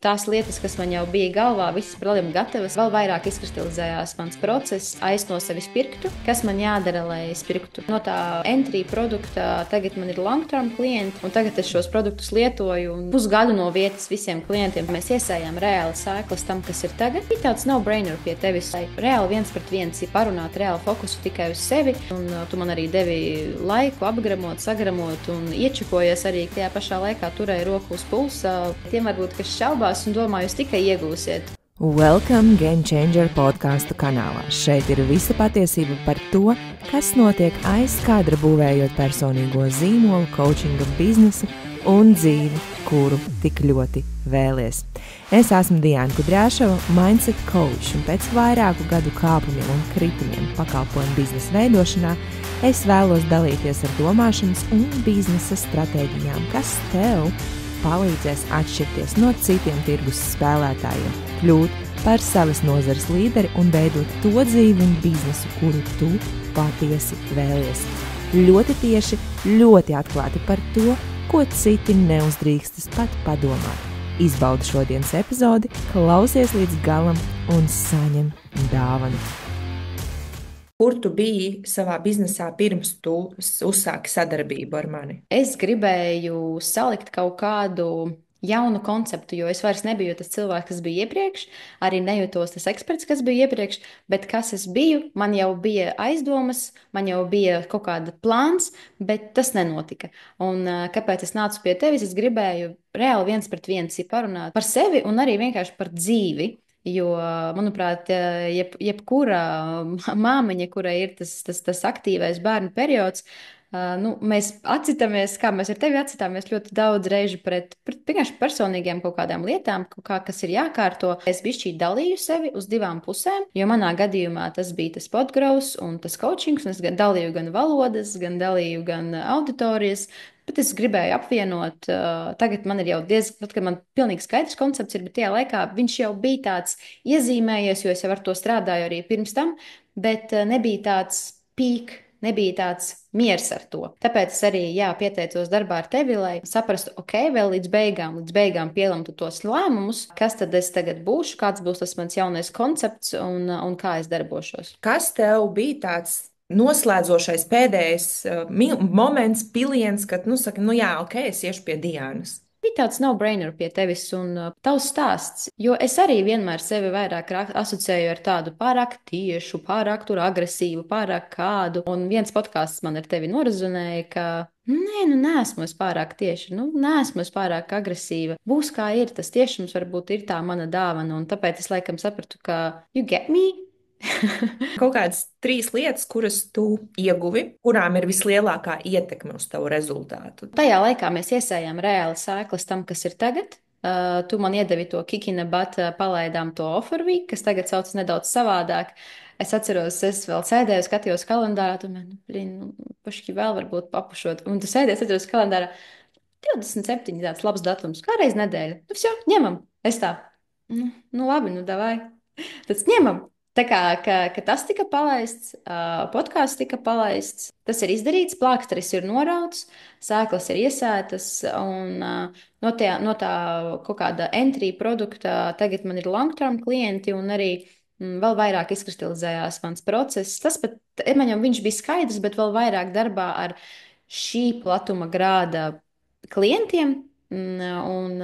tās lietas, kas man jau bija galvā, visas problēmas gatavas, vēl vairāk izkristalizējās mans process, no sevis pirktu, kas man jādara, lai es pirktu. No tā entry produkta tagad man ir long-term klienti, un tagad es šos produktus lietoju un pusgadu no vietas visiem klientiem. Mēs iesējām reāli sēklas tam, kas ir tagad. Ir tāds no-brainer pie tevis, lai reāli viens pret viens ir parunāt reāli fokusu tikai uz sevi, un tu man arī devi laiku apgramot, sagramot un iečakojies arī tajā pašā laikā turēja roku uz pulsa. Tiem varbūt, kas šaubās un domā, jūs tikai iegūsiet. Welcome Game Changer podkāstu kanālā. Šeit ir visa patiesība par to, kas notiek aiz kadra būvējot personīgo zīmolu, coachinga biznesu un dzīvi, kuru tik ļoti vēlies. Es esmu Diana Kudrāšava, mindset coach, un pēc vairāku gadu kāpumiem un kritumiem pakalpojumu biznesa veidošanā es vēlos dalīties ar domāšanas un biznesa stratēģijām, kas tev palīdzēs atšķirties no citiem tirgus spēlētājiem, kļūt par savas nozares līderi un veidot to dzīvi un biznesu, kuru tu patiesi vēlies. Ļoti tieši, ļoti atklāti par to, ko citi neuzdrīkstas pat padomāt. Izbaudi šodienas epizodi, klausies līdz galam un saņem dāvanu. Kur tu biji savā biznesā pirms tu uzsāki sadarbību ar mani? Es gribēju salikt kaut kādu jaunu konceptu, jo es vairs nebiju tas cilvēks, kas bija iepriekš, arī nejūtos tas eksperts, kas bija iepriekš, bet kas es biju, man jau bija aizdomas, man jau bija kaut kāda plāns, bet tas nenotika. Un kāpēc es nācu pie tevis? Es gribēju reāli viens pret viens parunāt par sevi un arī vienkārši par dzīvi. Jo, manuprāt, jebkura māmiņa, kurai ir tas aktīvais bērnu periods, mēs atcitamies, kā mēs ar tevi atcitāmies ļoti daudz reižu pret vienkārši personīgiem kaut kādām lietām, kas ir jākārto. Es bišķī dalīju sevi uz divām pusēm, jo manā gadījumā tas bija tas podgrowth un tas coachings, un es dalīju gan valodas, gan dalīju gan auditorijas. Bet es gribēju apvienot, tagad man ir jau diezgan, kad man pilnīgi skaidrs koncepts ir, bet tajā laikā viņš jau bija tāds iezīmējies, jo es jau ar to strādāju arī pirms tam, bet nebija tāds pīk, nebija tāds miers ar to. Tāpēc es arī pieteicos darbā ar tevi, lai saprastu, ok, vēl līdz beigām pielemtu tos lēmumus, kas tad es tagad būšu, kāds būs tas mans jaunais koncepts un kā es darbošos. Kas tev bija tāds noslēdzošais pēdējais moments, piliens, kad, saka, jā, ok, es iešu pie Dianas? Bija tāds no-brainer pie tevis un tavs stāsts, jo es arī vienmēr sevi vairāk asociēju ar tādu pārāk tiešu, pārāk agresīvu, pārāk kādu. Un viens podkāsts man ar tevi norezonēja, ka neesmu es pārāk tieši, neesmu es pārāk agresīva. Būs kā ir, tas tiešums varbūt ir tā mana dāvana, un tāpēc es laikam sapratu, ka you get me? Kaut kādas 3 lietas, kuras tu ieguvi, kurām ir vislielākā ietekme uz tavu rezultātu. Tajā laikā mēs iesējām reāli sēklas tam, kas ir tagad. Tu man iedevi to kikina, bet palaidām to offer week, kas tagad sauc nedaudz savādāk. Es atceros, es vēl sēdēju, skatījos kalendārā, tu man, pašķi vēl varbūt papušot. Un tu sēdēji, atceros kalendārā, 27 tāds labs datums, kā reiz nedēļa. Nu, vsjo, ņemam. Es tā, labi, davai. Tad ņemam. Tā kā ka tas tika palaists, podkāsts tika palaists, tas ir izdarīts, plāksteris ir norauts, sēklas ir iesētas, un no tā kaut kāda entry produkta tagad man ir long-term klienti, un arī vēl vairāk izkristalizējās mans process. Tas pat, man jau viņš bija skaidrs, bet vēl vairāk darbā ar šī platuma grāda klientiem, un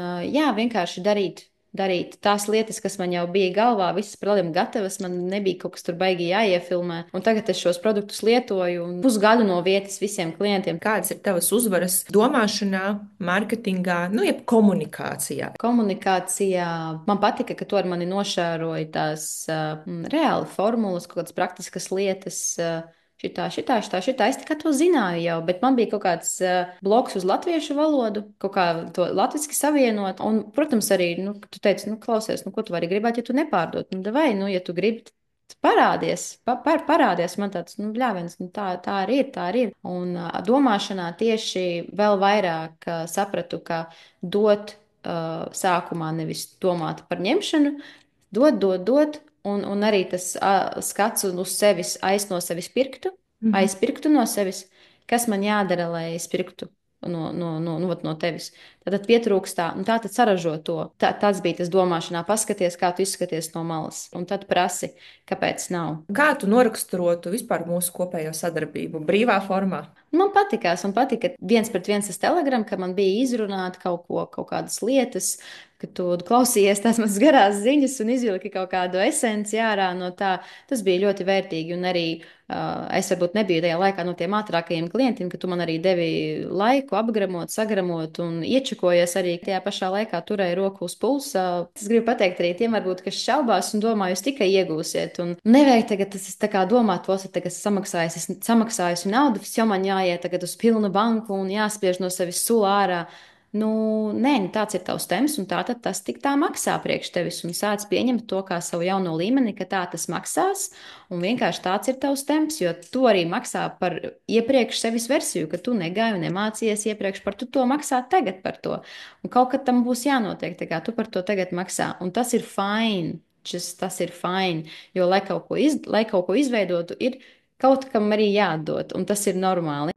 vienkārši darīt tās lietas, kas man jau bija galvā, visas problēmas gatavas, man nebija kaut kas tur baigi jāiefilmē. Un tagad es šos produktus lietoju un pusgadu no vietas visiem klientiem. Kādas ir tavas uzvaras domāšanā, mārketingā, jeb komunikācijā? Komunikācijā man patika, ka tu ar mani nošēroji tās reāli formulas, kaut kādas praktiskas lietas. Šitā. Es tikai to zināju jau, bet man bija kaut kāds bloks uz latviešu valodu, kaut kā to latviski savienot. Un, protams, arī, tu teici, klausies, ko tu vari gribēt, ja tu nepārdod. Vai, ja tu gribi, parādies, parādies man tāds, bļāviens, tā arī ir. Un domāšanā tieši vēl vairāk sapratu, ka dot sākumā nevis domāt par ņemšanu, dot. Un arī tas skats uz sevis, no sevis pirktu, aizpirktu no sevis, kas man jādara, lai es pirktu. no tevis. Tad pietrūkst tā, un tā tad saražo to. Tas bija tas domāšanā, paskaties, kā tu izskaties no malas, un tad prasi, kāpēc nav. Kā tu noraksturotu vispār mūsu kopējo sadarbību brīvā formā? Man patika viens pret viens tas Telegram, ka man bija izrunāt kaut kādas lietas, ka tu klausījies tās manas garās ziņas un izvilki kaut kādu esenci ārā no tā. Tas bija ļoti vērtīgi, un arī es varbūt nebiju tajā laikā no tiem ātrākajiem klientiem, ka tu man arī devi laiku apgramot, sagramot un iečakojies arī tajā pašā laikā turēji roku uz pulsa. Es gribu pateikt arī tiem, varbūt, kas šaubās un domā, jūs tikai iegūsiet. Un nevajag tagad tas tā kā domāt, tos ir tagad samaksājusi naudu, jau man jāiet tagad uz pilnu banku un jāspiež no sevis sula ārā. Nē, tāds ir tavs temps, un tā maksā priekš tevis. Un sāc pieņemt to kā savu jauno līmeni, ka tā tas maksās, un vienkārši tāds ir tavs temps, jo tu arī maksā par iepriekš sevis versiju, ka tu negāji un nemācījies iepriekš par tu to maksā tagad par to. Un kaut kad tam būs jānotiek, tā kā tu par to tagad maksā, un tas ir fine. Tas ir fine, jo, lai kaut ko izveidotu, ir kaut kam arī jādod, un tas ir normāli.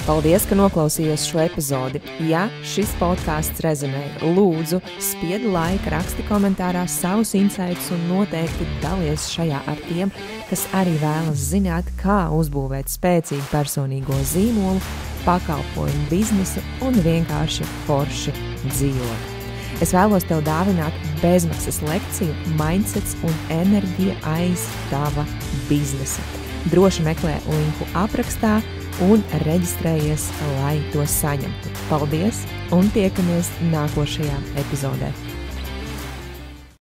Paldies, ka noklausījos šo epizodi. Ja šis podcasts rezonē, lūdzu, spied laiku, raksti komentārā savus insights un noteikti dalies šajā ar tiem, kas arī vēlas zināt, kā uzbūvēt spēcīgu personīgo zīmolu, pakalpojumu biznesu un vienkārši forši dzīvot. Es vēlos tev dāvināt bezmaksas lekciju Mindsets un enerģija aiz tava biznesa. Droši meklē linku aprakstā un reģistrējies, lai to saņemtu. Paldies un tiekamies nākošajā epizodē.